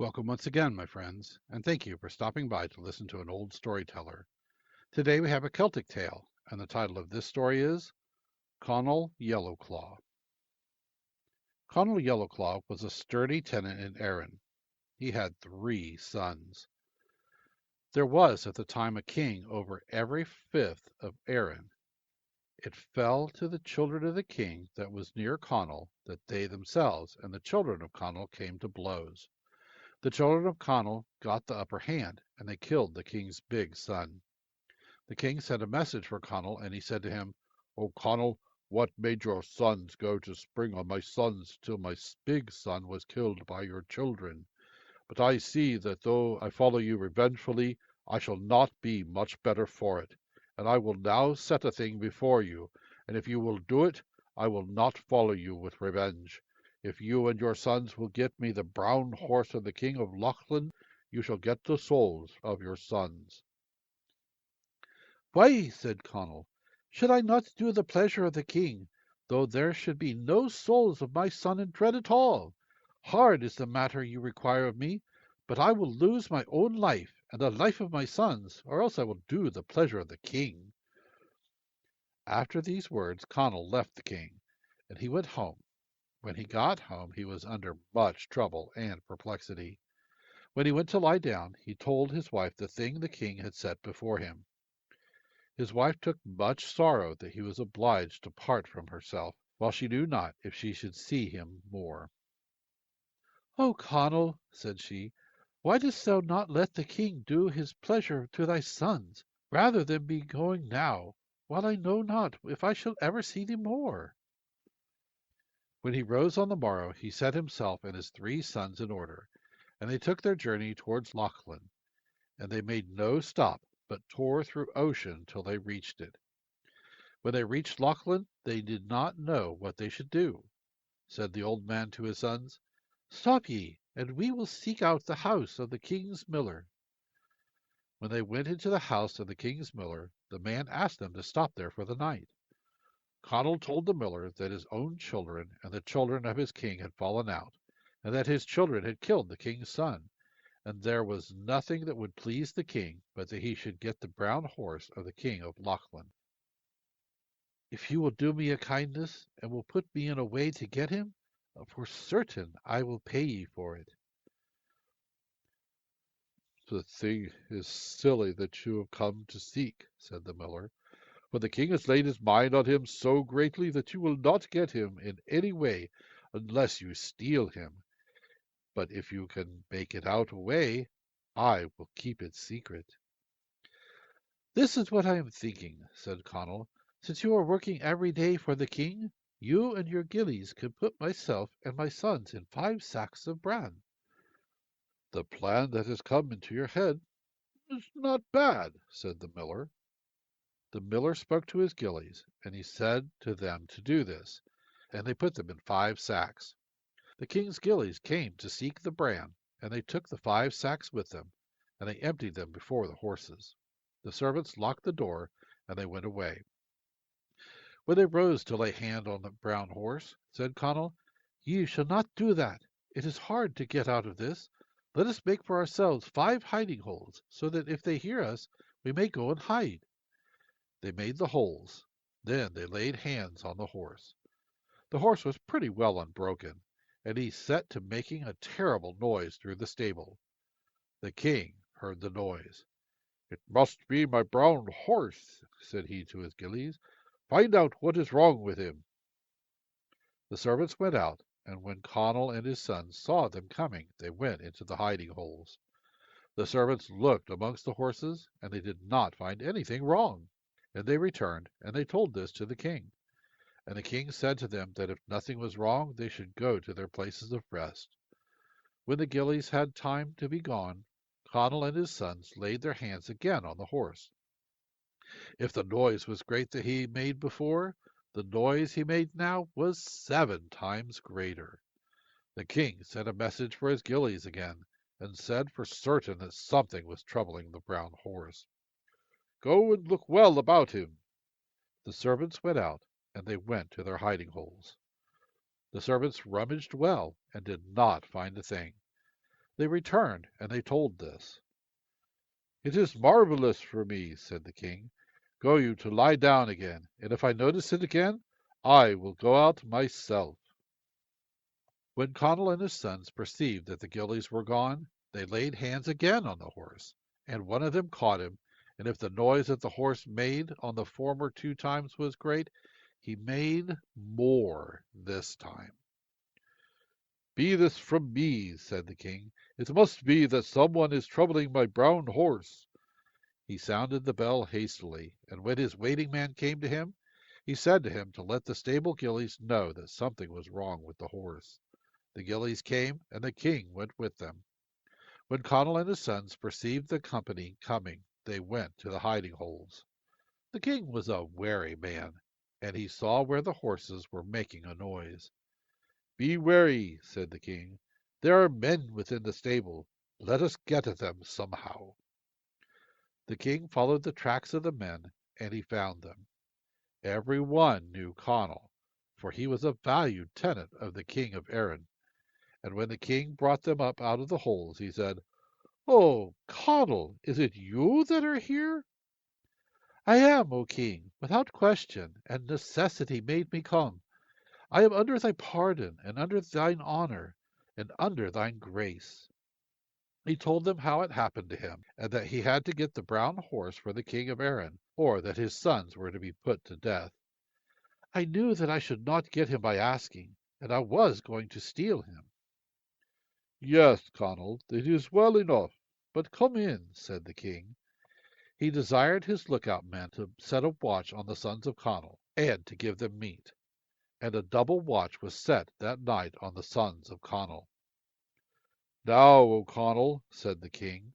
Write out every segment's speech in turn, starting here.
Welcome once again, my friends, and thank you for stopping by to listen to an old storyteller. Today we have a Celtic tale, and the title of this story is Conall Yellowclaw. Conall Yellowclaw was a sturdy tenant in Erin. He had 3 sons. There was at the time a king over every fifth of Erin. It fell to the children of the king that was near Conall that they themselves and the children of Conall came to blows. The children of Conall got the upper hand, and they killed the king's big son. The king sent a message for Conall, and he said to him, "O Conall, what made your sons go to spring on my sons till my big son was killed by your children? But I see that though I follow you revengefully, I shall not be much better for it. And I will now set a thing before you, and if you will do it, I will not follow you with revenge. If you and your sons will get me the brown horse of the king of Lochlin, you shall get the souls of your sons." "Why," said Conall, "should I not do the pleasure of the king, though there should be no souls of my son in dread at all? Hard is the matter you require of me, but I will lose my own life and the life of my sons, or else I will do the pleasure of the king." After these words Conall left the king, and he went home. When he got home he was under much trouble and perplexity. When he went to lie down, he told his wife the thing the king had set before him. His wife took much sorrow that he was obliged to part from herself, while she knew not if she should see him more. "O Conall," said she, "why dost thou not let the king do his pleasure to thy sons, rather than be going now, while I know not if I shall ever see thee more?" When he rose on the morrow, he set himself and his 3 sons in order, and they took their journey towards Lochlin, and they made no stop, but tore through ocean till they reached it. When they reached Lochlin, they did not know what they should do. Said the old man to his sons, "Stop ye, and we will seek out the house of the king's miller." When they went into the house of the king's miller, the man asked them to stop there for the night. Conall told the miller that his own children and the children of his king had fallen out, and that his children had killed the king's son, and there was nothing that would please the king but that he should get the brown horse of the king of Lochlin. "If you will do me a kindness, and will put me in a way to get him, for certain I will pay ye for it." "The thing is silly that you have come to seek," said the miller, "for the king has laid his mind on him so greatly that you will not get him in any way unless you steal him. But if you can make it out a way, I will keep it secret." "This is what I am thinking," said Conall. "Since you are working every day for the king, you and your gillies can put myself and my sons in 5 sacks of bran." "The plan that has come into your head is not bad," said the miller. The miller spoke to his gillies, and he said to them to do this, and they put them in 5 sacks. The king's gillies came to seek the bran, and they took the 5 sacks with them, and they emptied them before the horses. The servants locked the door, and they went away. When they rose to lay hand on the brown horse, said Conall, "Ye shall not do that. It is hard to get out of this. Let us make for ourselves 5 hiding holes, so that if they hear us, we may go and hide." They made the holes. Then they laid hands on the horse. The horse was pretty well unbroken, and he set to making a terrible noise through the stable. The king heard the noise. "It must be my brown horse," said he to his gillies. "Find out what is wrong with him." The servants went out, and when Conall and his sons saw them coming, they went into the hiding holes. The servants looked amongst the horses, and they did not find anything wrong. And they returned, and they told this to the king. And the king said to them that if nothing was wrong, they should go to their places of rest. When the gillies had time to be gone, Conall and his sons laid their hands again on the horse. If the noise was great that he made before, the noise he made now was 7 times greater. The king sent a message for his gillies again, and said for certain that something was troubling the brown horse. "Go and look well about him." The servants went out, and they went to their hiding holes. The servants rummaged well, and did not find a thing. They returned, and they told this. "It is marvelous for me," said the king. "Go you to lie down again, and if I notice it again, I will go out myself." When Conall and his sons perceived that the gillies were gone, they laid hands again on the horse, and one of them caught him, and if the noise that the horse made on the former 2 times was great, he made more this time. "Be this from me," said the king. "It must be that some one is troubling my brown horse." He sounded the bell hastily, and when his waiting man came to him, he said to him to let the stable gillies know that something was wrong with the horse. The gillies came, and the king went with them. When Conall and his sons perceived the company coming, they went to the hiding holes. The king was a wary man, and he saw where the horses were making a noise. "Be wary," said the king. "There are men within the stable. Let us get at them somehow." The king followed the tracks of the men, and he found them. Every one knew Conall, for he was a valued tenant of the king of Erin. And when the king brought them up out of the holes, he said, "Oh, Conall, is it you that are here?" "I am, O king, without question, and necessity made me come. I am under thy pardon, and under thine honour, and under thine grace." He told them how it happened to him, and that he had to get the brown horse for the king of Erin, or that his sons were to be put to death. "I knew that I should not get him by asking, and I was going to steal him." "Yes, Conall, it is well enough, but come in," said the king. He desired his lookout men to set a watch on the sons of Conall, and to give them meat. And a double watch was set that night on the sons of Conall. "Now, O Conall," said the king,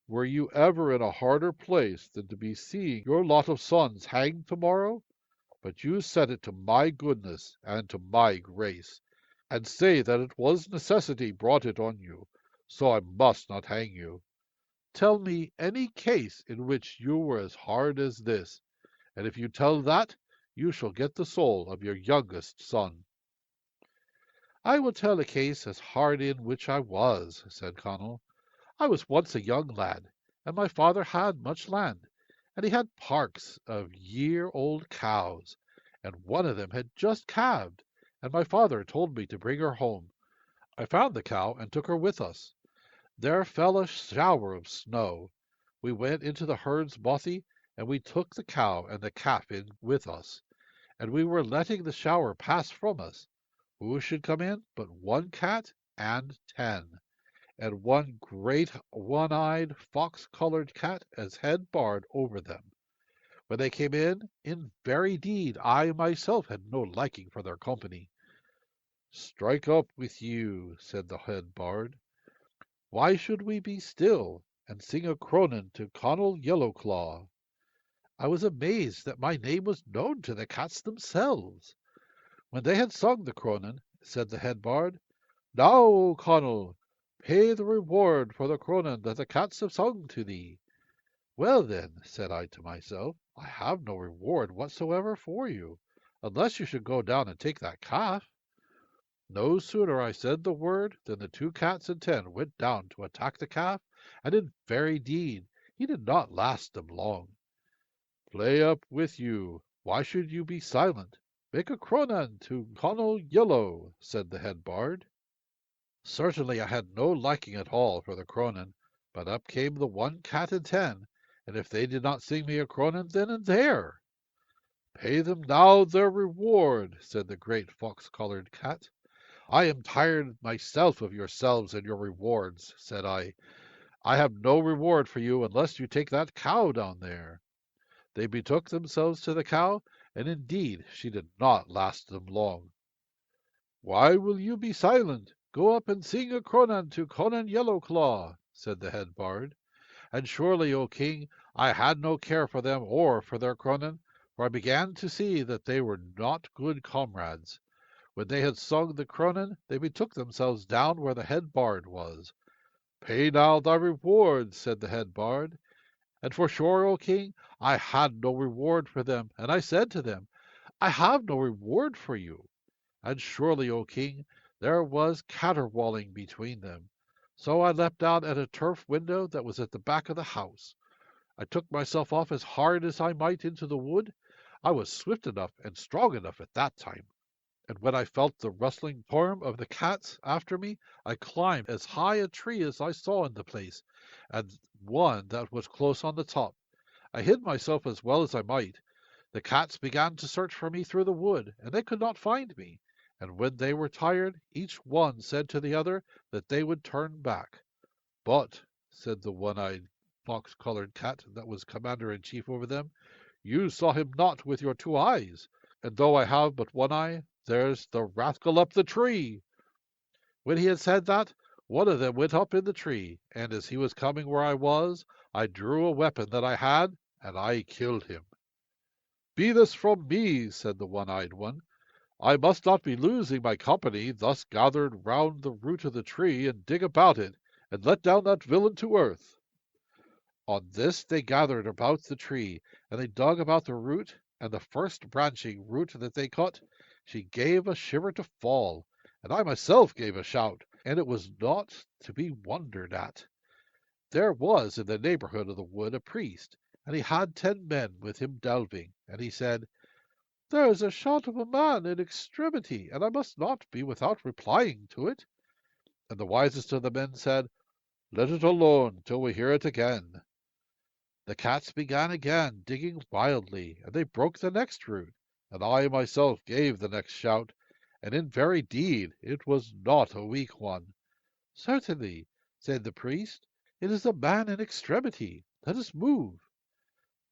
"were you ever in a harder place than to be seeing your lot of sons hanged tomorrow? But you set it to my goodness and to my grace, and say that it was necessity brought it on you, so I must not hang you. Tell me any case in which you were as hard as this, and if you tell that, you shall get the soul of your youngest son." "I will tell a case as hard in which I was," said Conall. "I was once a young lad, and my father had much land, and he had parks of year-old cows, and one of them had just calved, and my father told me to bring her home. I found the cow and took her with us. There fell a shower of snow. We went into the herd's bothy, and we took the cow and the calf in with us, and we were letting the shower pass from us. Who should come in but one cat and 10, and one great one-eyed, fox-colored cat as head bard over them. When they came in very deed I myself had no liking for their company." "Strike up with you," said the head bard. "Why should we be still, and sing a cronan to Conall Yellowclaw?" I was amazed that my name was known to the cats themselves. When they had sung the cronan, said the head bard, "Now, O Conall, pay the reward for the cronan that the cats have sung to thee." "Well, then," said I to myself, "I have no reward whatsoever for you, unless you should go down and take that calf." No sooner I said the word than the 2 cats and 10 went down to attack the calf, and in very deed he did not last them long. "Play up with you. Why should you be silent? Make a cronan to Conall Yellow," said the head bard. Certainly I had no liking at all for the cronan, but up came the 1 cat and 10, and if they did not sing me a cronan then and there. "Pay them now their reward," said the great fox-coloured cat. "I am tired myself of yourselves and your rewards," said I. "I have no reward for you unless you take that cow down there." They betook themselves to the cow, and indeed she did not last them long. "Why will you be silent? Go up and sing a cronan to Conall Yellowclaw," said the head bard. And surely, O king, I had no care for them or for their cronan, for I began to see that they were not good comrades. When they had sung the cronan, they betook themselves down where the head bard was. "Pay now thy reward," said the head bard. And for sure, O king, I had no reward for them, and I said to them, "I have no reward for you." And surely, O king, there was caterwauling between them. So I leapt out at a turf window that was at the back of the house. I took myself off as hard as I might into the wood. I was swift enough and strong enough at that time. And when I felt the rustling form of the cats after me, I climbed as high a tree as I saw in the place, and one that was close on the top. I hid myself as well as I might. The cats began to search for me through the wood, and they could not find me. And when they were tired, each one said to the other that they would turn back. But, said the one-eyed fox-colored cat that was commander-in-chief over them, you saw him not with your two eyes, and though I have but one eye, there's the rascal up the tree. When he had said that, one of them went up in the tree, and as he was coming where I was, I drew a weapon that I had, and I killed him. Be this from me, said the one-eyed one. I must not be losing my company thus gathered round the root of the tree, and dig about it, and let down that villain to earth. On this they gathered about the tree, and they dug about the root, and the first branching root that they cut, she gave a shiver to fall, and I myself gave a shout, and it was not to be wondered at. There was in the neighbourhood of the wood a priest, and he had 10 men with him delving, and he said, There is a shout of a man in extremity, and I must not be without replying to it. And the wisest of the men said, Let it alone till we hear it again. The cats began again, digging wildly, and they broke the next root, and I myself gave the next shout, and in very deed it was not a weak one. Certainly, said the priest, it is a man in extremity. Let us move.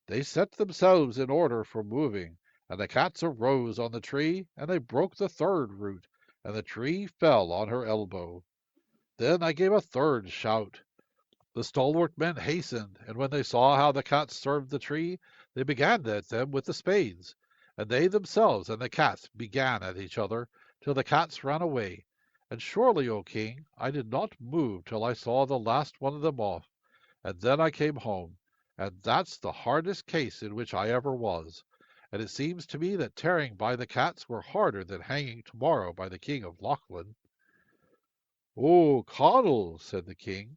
They set themselves in order for moving, and the cats arose on the tree, and they broke the third root, and the tree fell on her elbow. Then I gave a third shout. The stalwart men hastened, and when they saw how the cats served the tree, they began at them with the spades, and they themselves and the cats began at each other, till the cats ran away. And surely, O king, I did not move till I saw the last one of them off, and then I came home, and that's the hardest case in which I ever was. And it seems to me that tearing by the cats were harder than hanging tomorrow by the king of Lachlan. O Conall, said the king,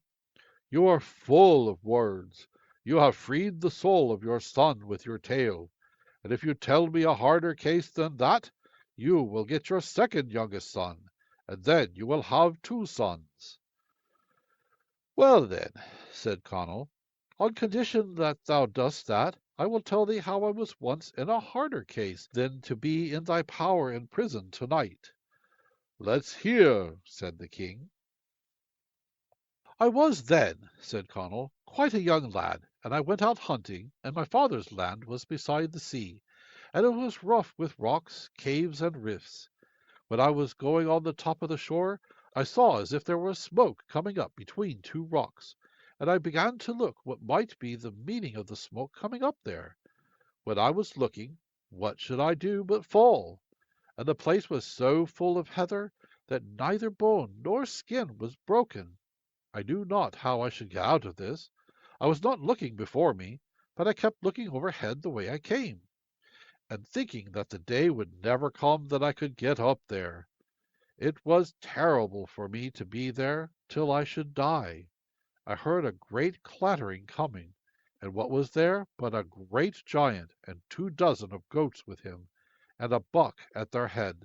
you are full of words. You have freed the soul of your son with your tale, and if you tell me a harder case than that, you will get your second youngest son, and then you will have 2 sons. Well then, said Conall, on condition that thou dost that, I will tell thee how I was once in a harder case than to be in thy power in prison tonight. Let's hear, said the king. I was then, said Conall, quite a young lad, and I went out hunting, and my father's land was beside the sea, and it was rough with rocks, caves, and rifts. When I was going on the top of the shore, I saw as if there was smoke coming up between 2 rocks, and I began to look what might be the meaning of the smoke coming up there. When I was looking, what should I do but fall? And the place was so full of heather that neither bone nor skin was broken. I knew not how I should get out of this. I was not looking before me, but I kept looking overhead the way I came, and thinking that the day would never come that I could get up there. It was terrible for me to be there till I should die. I heard a great clattering coming, and what was there but a great giant and 24 of goats with him, and a buck at their head.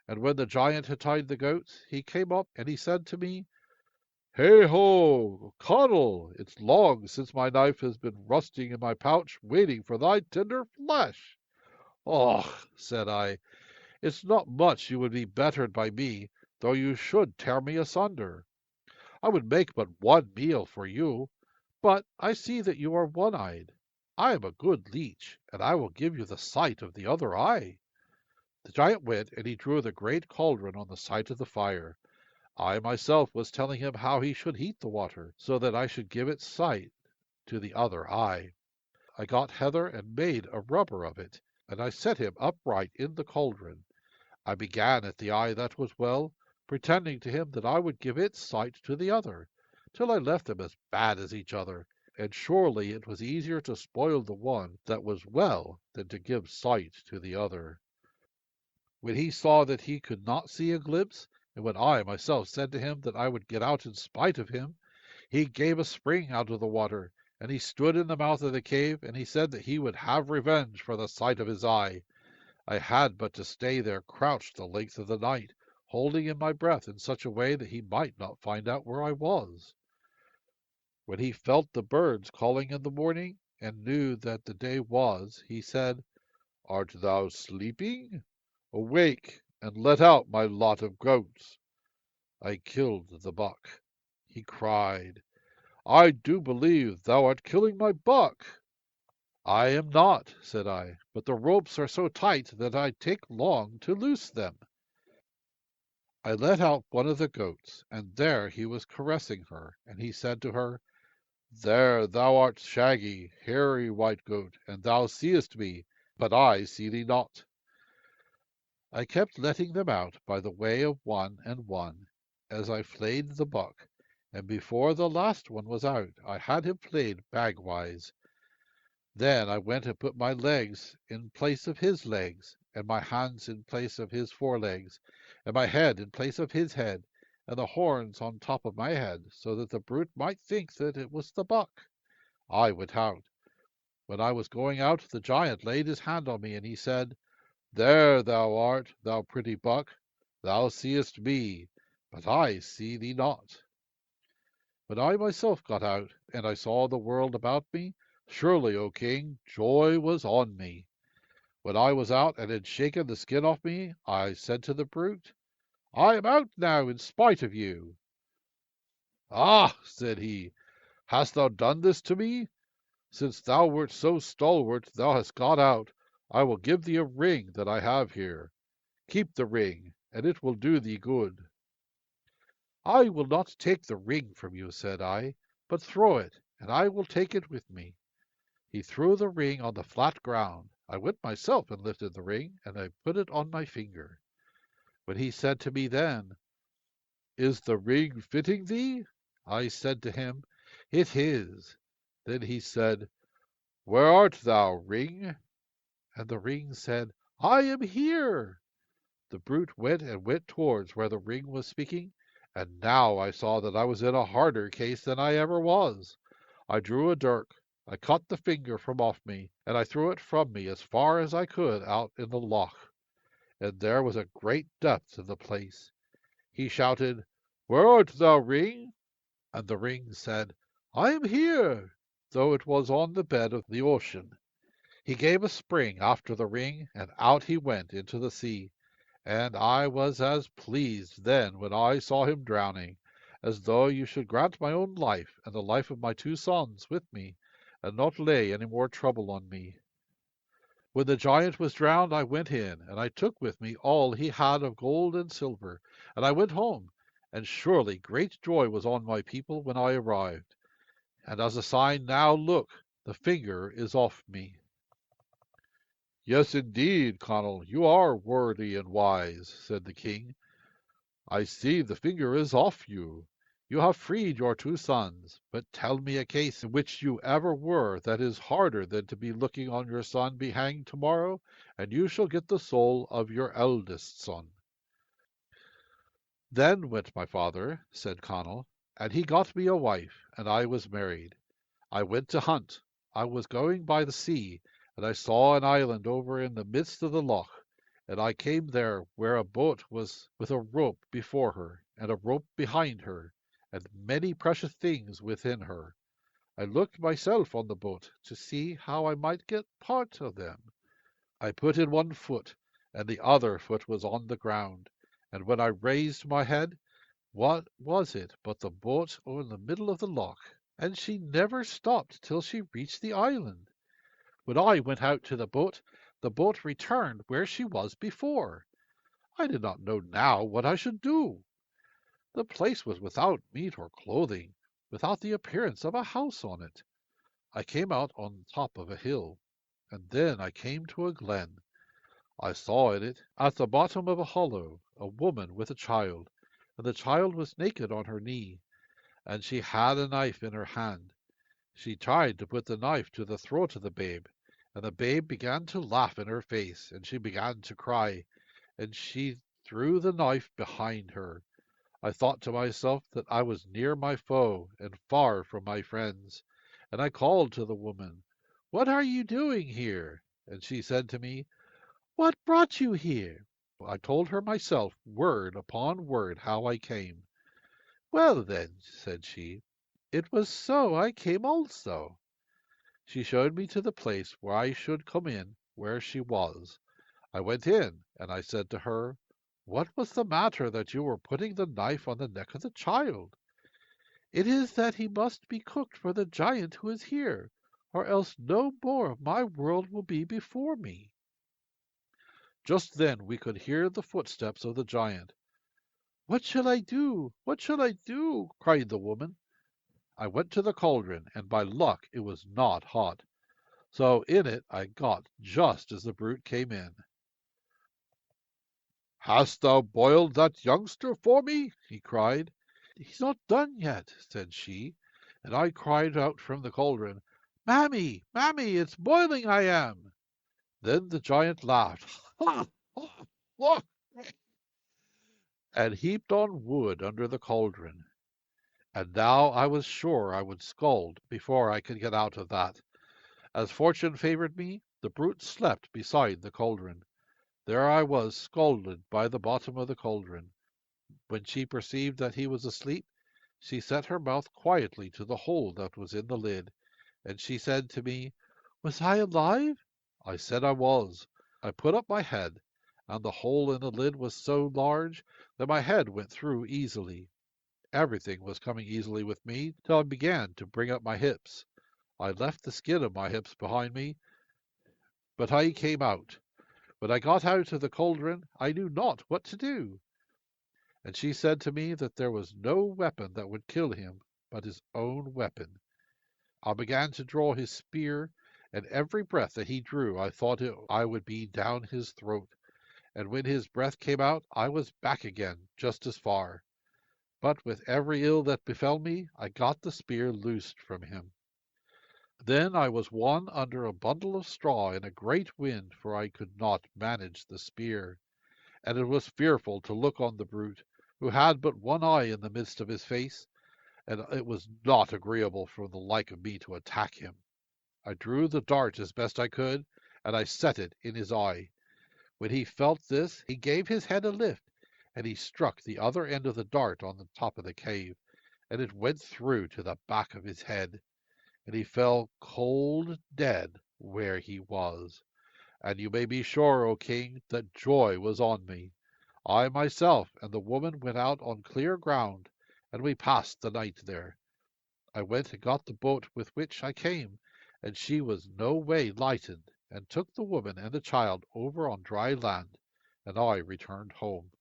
And when the giant had tied the goats, he came up and he said to me, Hey ho, Conall, it's long since my knife has been rusting in my pouch, waiting for thy tender flesh. Oh, said I, it's not much you would be bettered by me, though you should tear me asunder. I would make but one meal for you, but I see that you are one-eyed. I am a good leech, and I will give you the sight of the other eye. The giant went, and he drew the great cauldron on the site of the fire. I myself was telling him how he should heat the water, so that I should give it sight to the other eye. I got heather and made a rubber of it, and I set him upright in the cauldron. I began at the eye that was well, pretending to him that I would give its sight to the other, till I left them as bad as each other, and surely it was easier to spoil the one that was well than to give sight to the other. When he saw that he could not see a glimpse, and when I myself said to him that I would get out in spite of him, he gave a spring out of the water, and he stood in the mouth of the cave, and he said that he would have revenge for the sight of his eye. I had but to stay there crouched the length of the night, holding in my breath in such a way that he might not find out where I was. When he felt the birds calling in the morning, and knew that the day was, he said, Art thou sleeping? Awake, and let out my lot of goats. I killed the buck. He cried, I do believe thou art killing my buck. I am not, said I, but the ropes are so tight that I take long to loose them. I let out one of the goats, and there he was caressing her, and he said to her, There thou art, shaggy, hairy white goat, and thou seest me, but I see thee not. I kept letting them out by the way of one and one, as I flayed the buck, and before the last one was out, I had him flayed bagwise. Then I went and put my legs in place of his legs, and my hands in place of his forelegs, and my head in place of his head, and the horns on top of my head, so that the brute might think that it was the buck. I went out. When I was going out, the giant laid his hand on me, and he said, There thou art, thou pretty buck. Thou seest me, but I see thee not. When I myself got out, and I saw the world about me, surely, O king, joy was on me. When I was out and had shaken the skin off me, I said to the brute, I am out now in spite of you. Ah, said he, hast thou done this to me? Since thou wert so stalwart, thou hast got out. I will give thee a ring that I have here. Keep the ring, and it will do thee good. I will not take the ring from you, said I, but throw it, and I will take it with me. He threw the ring on the flat ground. I went myself and lifted the ring, and I put it on my finger. When he said to me then, Is the ring fitting thee? I said to him, It is. Then he said, Where art thou, ring? And the ring said, I am here. The brute went and went towards where the ring was speaking, and now I saw that I was in a harder case than I ever was. I drew a dirk, I cut the finger from off me, and I threw it from me as far as I could out in the loch. And there was a great depth in the place. He shouted, Where art thou, ring? And the ring said, I am here, though it was on the bed of the ocean. He gave a spring after the ring, and out he went into the sea. And I was as pleased then when I saw him drowning, as though you should grant my own life and the life of my 2 sons with me, and not lay any more trouble on me. When the giant was drowned, I went in, and I took with me all he had of gold and silver, and I went home, and surely great joy was on my people when I arrived. And as a sign now, look, the finger is off me. Yes, indeed, Conall, you are worthy and wise, said the king. I see the finger is off you. You have freed your 2 sons, but tell me a case in which you ever were that is harder than to be looking on your son be hanged tomorrow, and you shall get the soul of your eldest son. Then went my father, said Conall, and he got me a wife, and I was married. I went to hunt. I was going by the sea, and I saw an island over in the midst of the loch, and I came there where a boat was with a rope before her, and a rope behind her, and many precious things within her. I looked myself on the boat to see how I might get part of them. I put in one foot, and the other foot was on the ground, and when I raised my head, what was it but the boat in the middle of the loch, and she never stopped till she reached the island. When I went out to the boat returned where she was before. I did not know now what I should do. The place was without meat or clothing, without the appearance of a house on it. I came out on top of a hill, and then I came to a glen. I saw in it, at the bottom of a hollow, a woman with a child, and the child was naked on her knee, and she had a knife in her hand. She tried to put the knife to the throat of the babe, and the babe began to laugh in her face, and she began to cry, and she threw the knife behind her. I thought to myself that I was near my foe and far from my friends, and I called to the woman, "What are you doing here?" And she said to me, "What brought you here?" I told her myself, word upon word, how I came. "Well, then," said she, "it was so I came also." She showed me to the place where I should come in, where she was. I went in, and I said to her, "What was the matter that you were putting the knife on the neck of the child?" "It is that he must be cooked for the giant who is here, or else no more of my world will be before me." Just then we could hear the footsteps of the giant. "What shall I do? What shall I do?" cried the woman. I went to the cauldron, and by luck it was not hot. So in it I got just as the brute came in. "Hast thou boiled that youngster for me?" he cried. "He's not done yet," said she, and I cried out from the cauldron, "Mammy, mammy, it's boiling I am." Then the giant laughed, and heaped on wood under the cauldron. And now I was sure I would scold before I could get out of that. As fortune favored me, the brute slept beside the cauldron. There I was scalded by the bottom of the cauldron. When she perceived that he was asleep, she set her mouth quietly to the hole that was in the lid, and she said to me, "Was I alive?" I said I was. I put up my head, and the hole in the lid was so large that my head went through easily. Everything was coming easily with me till I began to bring up my hips. I left the skin of my hips behind me, but I came out. When I got out of the cauldron, I knew not what to do. And she said to me that there was no weapon that would kill him but his own weapon. I began to draw his spear, and every breath that he drew I thought I would be down his throat, and when his breath came out I was back again just as far. But with every ill that befell me, I got the spear loosed from him. Then I was won under a bundle of straw in a great wind, for I could not manage the spear. And it was fearful to look on the brute, who had but one eye in the midst of his face, and it was not agreeable for the like of me to attack him. I drew the dart as best I could, and I set it in his eye. When he felt this, he gave his head a lift, and he struck the other end of the dart on the top of the cave, and it went through to the back of his head, and he fell cold dead where he was. And you may be sure, O king, that joy was on me. I myself and the woman went out on clear ground, and we passed the night there. I went and got the boat with which I came, and she was no way lightened, and took the woman and the child over on dry land, and I returned home.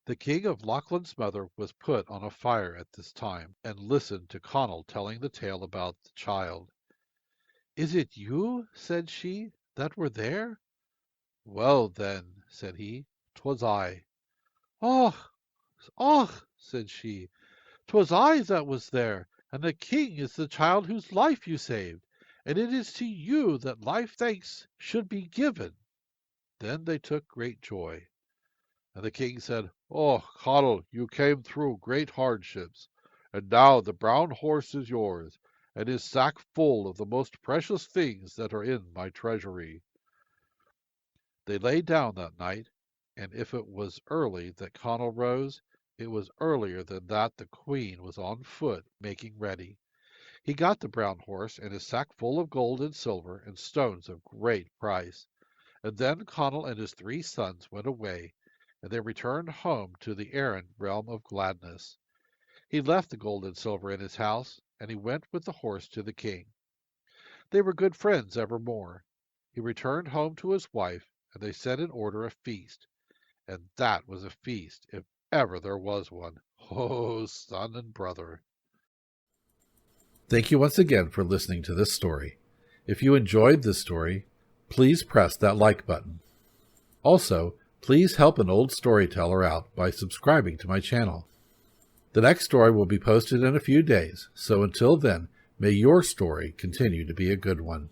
The king of Lachlan's mother was put on a fire at this time, and listened to Conall telling the tale about the child. "Is it you," said she, "that were there?" "Well, then," said he, "'twas I." "Och, och," said she, "'twas I that was there, and the king is the child whose life you saved, and it is to you that life thanks should be given." Then they took great joy. And the king said, "Oh, Conall, you came through great hardships, and now the brown horse is yours, and his sack full of the most precious things that are in my treasury." They lay down that night, and if it was early that Conall rose, it was earlier than that the queen was on foot making ready. He got the brown horse and his sack full of gold and silver and stones of great price. And then Conall and his 3 sons went away, and they returned home to the Erin realm of gladness. He left the gold and silver in his house, and he went with the horse to the king. They were good friends evermore. He returned home to his wife, and they set in order a feast. And that was a feast, if ever there was one. Oh, son and brother. Thank you once again for listening to this story. If you enjoyed this story, please press that like button. Also, please help an old storyteller out by subscribing to my channel. The next story will be posted in a few days, so until then, may your story continue to be a good one.